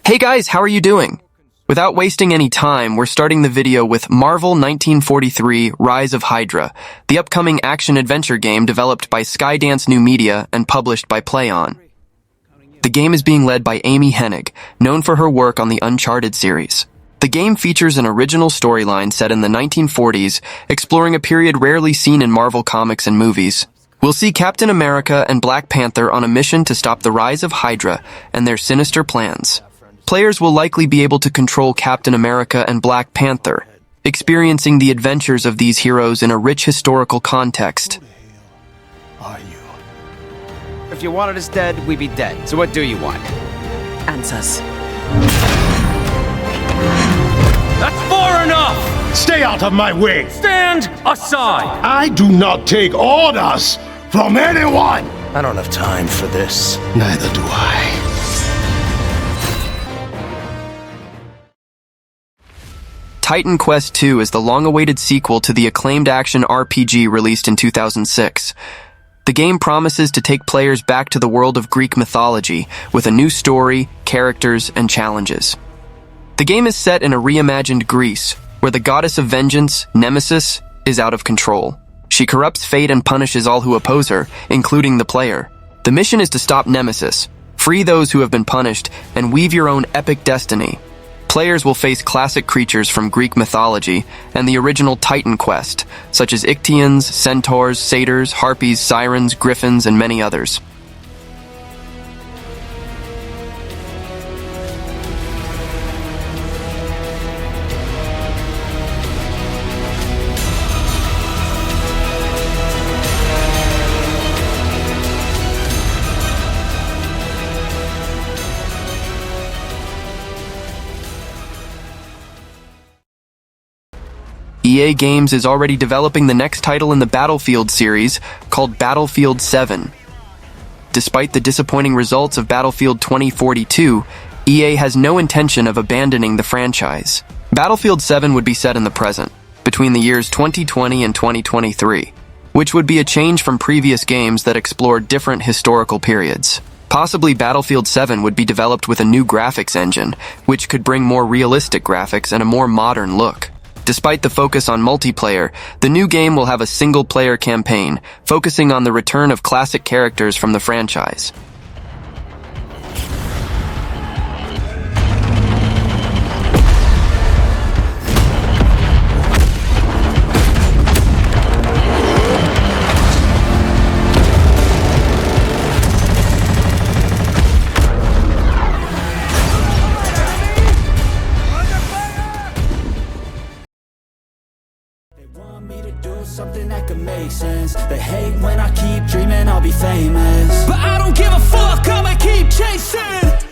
Hey guys, how are you doing? Without wasting any time, we're starting the video with Marvel 1943 Rise of Hydra, the upcoming action-adventure game developed by Skydance New Media and published by PlayOn. The game is being led by Amy Hennig, known for her work on the Uncharted series. The game features an original storyline set in the 1940s, exploring a period rarely seen in Marvel comics and movies. We'll see Captain America and Black Panther on a mission to stop the rise of Hydra and their sinister plans. Players will likely be able to control Captain America and Black Panther, experiencing the adventures of these heroes in a rich historical context. Are you? If you wanted us dead, we'd be dead. So what do you want? Answers. That's far enough! Stay out of my way! Stand aside! I do not take orders from anyone! I don't have time for this. Neither do I. Titan Quest II is the long-awaited sequel to the acclaimed action RPG released in 2006. The game promises to take players back to the world of Greek mythology with a new story, characters, and challenges. The game is set in a reimagined Greece, where the goddess of vengeance, Nemesis, is out of control. She corrupts fate and punishes all who oppose her, including the player. The mission is to stop Nemesis, free those who have been punished, and weave your own epic destiny. Players will face classic creatures from Greek mythology and the original Titan Quest, such as Ichthyians, centaurs, satyrs, harpies, sirens, griffins, and many others. EA Games is already developing the next title in the Battlefield series, called Battlefield 7. Despite the disappointing results of Battlefield 2042, EA has no intention of abandoning the franchise. Battlefield 7 would be set in the present, between the years 2020 and 2023, which would be a change from previous games that explored different historical periods. Possibly Battlefield 7 would be developed with a new graphics engine, which could bring more realistic graphics and a more modern look. Despite the focus on multiplayer, the new game will have a single-player campaign, focusing on the return of classic characters from the franchise. Something that could make sense. They hate when I keep dreaming I'll be famous, but I don't give a fuck, I'ma keep chasing.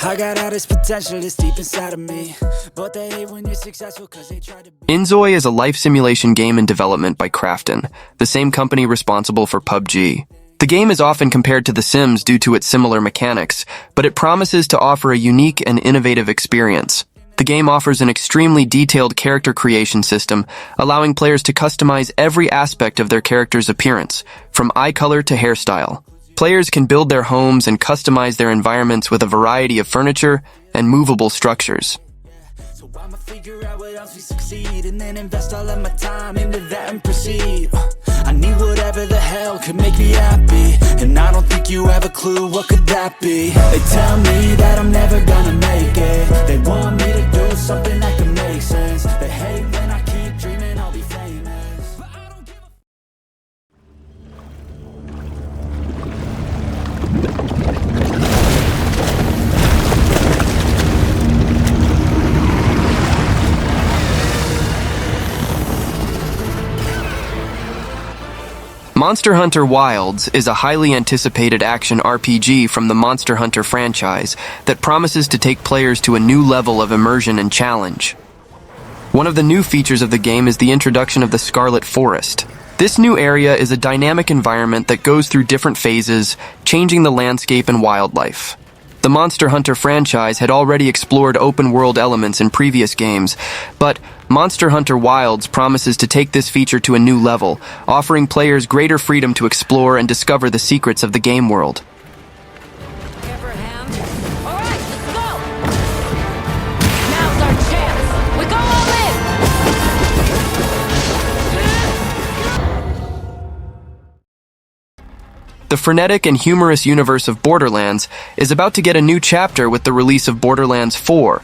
I got all this potential that's deep inside of me, but they hate when you're successful cause they try to be. InZOI is a life simulation game in development by Krafton, the same company responsible for PUBG. The game is often compared to The Sims due to its similar mechanics, but it promises to offer a unique and innovative experience. The game offers an extremely detailed character creation system, allowing players to customize every aspect of their character's appearance, from eye color to hairstyle. Players can build their homes and customize their environments with a variety of furniture and movable structures. So I'ma figure out what else we succeed, and then invest all of my time into that and proceed. I need whatever the hell could make me happy, and I don't think you have a clue what could that be. They tell me that I'm never gonna make it. They want me to do something that can make sense. They hate when I keep dreaming I'll be famous, but I don't give a Monster Hunter Wilds is a highly anticipated action RPG from the Monster Hunter franchise that promises to take players to a new level of immersion and challenge. One of the new features of the game is the introduction of the Scarlet Forest. This new area is a dynamic environment that goes through different phases, changing the landscape and wildlife. The Monster Hunter franchise had already explored open-world elements in previous games, but Monster Hunter Wilds promises to take this feature to a new level, offering players greater freedom to explore and discover the secrets of the game world. frenetic and humorous universe of Borderlands is about to get a new chapter with the release of Borderlands 4.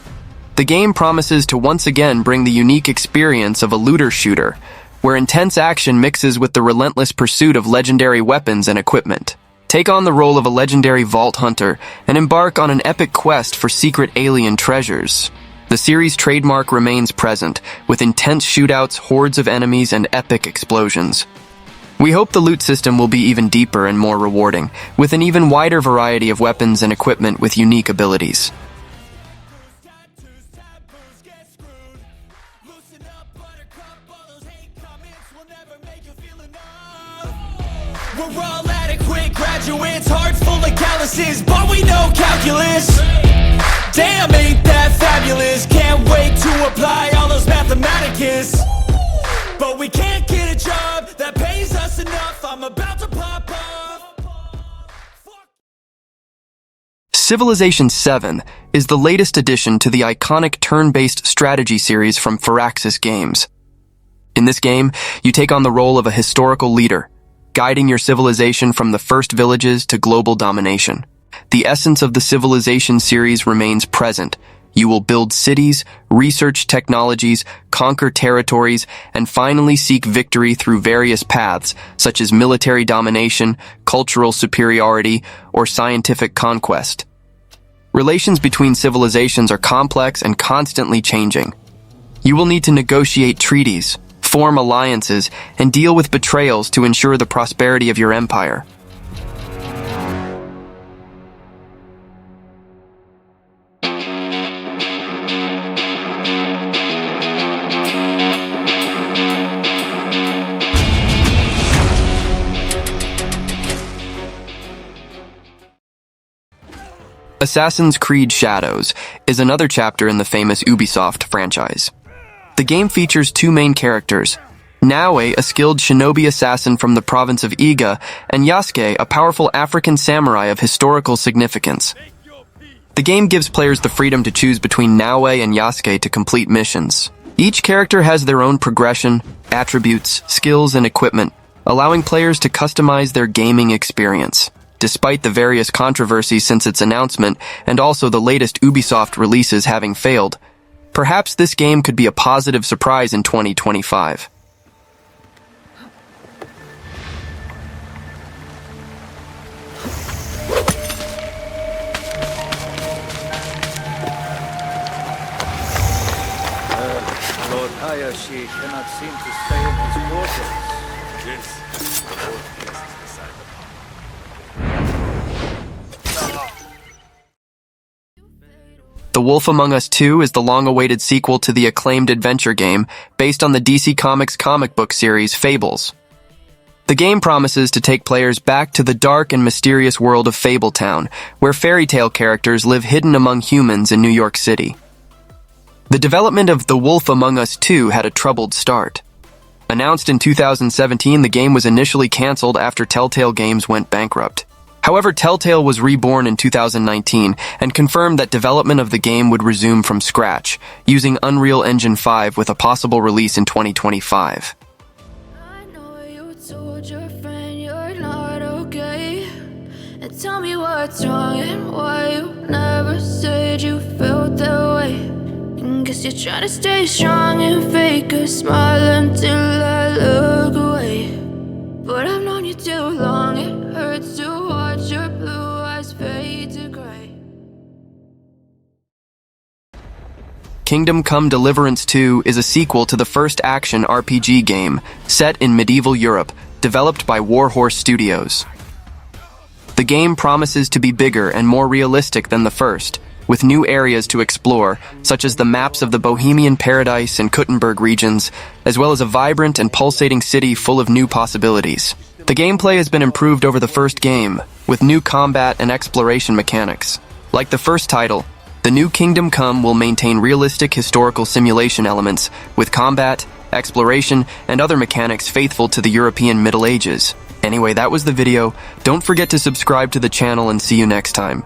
The game promises to once again bring the unique experience of a looter shooter, where intense action mixes with the relentless pursuit of legendary weapons and equipment. Take on the role of a legendary vault hunter and embark on an epic quest for secret alien treasures. The series' trademark remains present, with intense shootouts, hordes of enemies, and epic explosions. We hope the loot system will be even deeper and more rewarding, with an even wider variety of weapons and equipment with unique abilities. We're all adequate graduates, hearts full of calluses, but we know calculus. Damn, ain't that fabulous? Can't wait to apply all those mathematicus. But we can't get a job that pays us enough. I'm about to pop off. Civilization 7 is the latest addition to the iconic turn-based strategy series from Firaxis Games. In this game, you take on the role of a historical leader, guiding your civilization from the first villages to global domination. The essence of the Civilization series remains present. You will build cities, research technologies, conquer territories, and finally seek victory through various paths, such as military domination, cultural superiority, or scientific conquest. Relations between civilizations are complex and constantly changing. You will need to negotiate treaties, form alliances, and deal with betrayals to ensure the prosperity of your empire. Assassin's Creed Shadows is another chapter in the famous Ubisoft franchise. The game features two main characters, Naoe, a skilled shinobi assassin from the province of Iga, and Yasuke, a powerful African samurai of historical significance. The game gives players the freedom to choose between Naoe and Yasuke to complete missions. Each character has their own progression, attributes, skills, and equipment, allowing players to customize their gaming experience. Despite the various controversies since its announcement, and also the latest Ubisoft releases having failed, perhaps this game could be a positive surprise in 2025. Lord Hayashi cannot seem to stay in his quarters. Yes. The Wolf Among Us 2 is the long-awaited sequel to the acclaimed adventure game based on the DC Comics comic book series Fables. The game promises to take players back to the dark and mysterious world of Fabletown, where fairy tale characters live hidden among humans in New York City. The development of The Wolf Among Us 2 had a troubled start. Announced in 2017, the game was initially canceled after Telltale Games went bankrupt. However, Telltale was reborn in 2019 and confirmed that development of the game would resume from scratch, using Unreal Engine 5 with a possible release in 2025. I know you told your friend you're not okay. And tell me what's wrong and why you never said you felt that way. And guess you're trying to stay strong and fake a smile until I look away. But I've known you too long, it hurts to watch your blue eyes fade to gray. Kingdom Come Deliverance 2 is a sequel to the first action RPG game, set in medieval Europe, developed by Warhorse Studios. The game promises to be bigger and more realistic than the first, with new areas to explore, such as the maps of the Bohemian Paradise and Kuttenberg regions, as well as a vibrant and pulsating city full of new possibilities. The gameplay has been improved over the first game, with new combat and exploration mechanics. Like the first title, the new Kingdom Come will maintain realistic historical simulation elements, with combat, exploration, and other mechanics faithful to the European Middle Ages. Anyway, that was the video. Don't forget to subscribe to the channel and see you next time.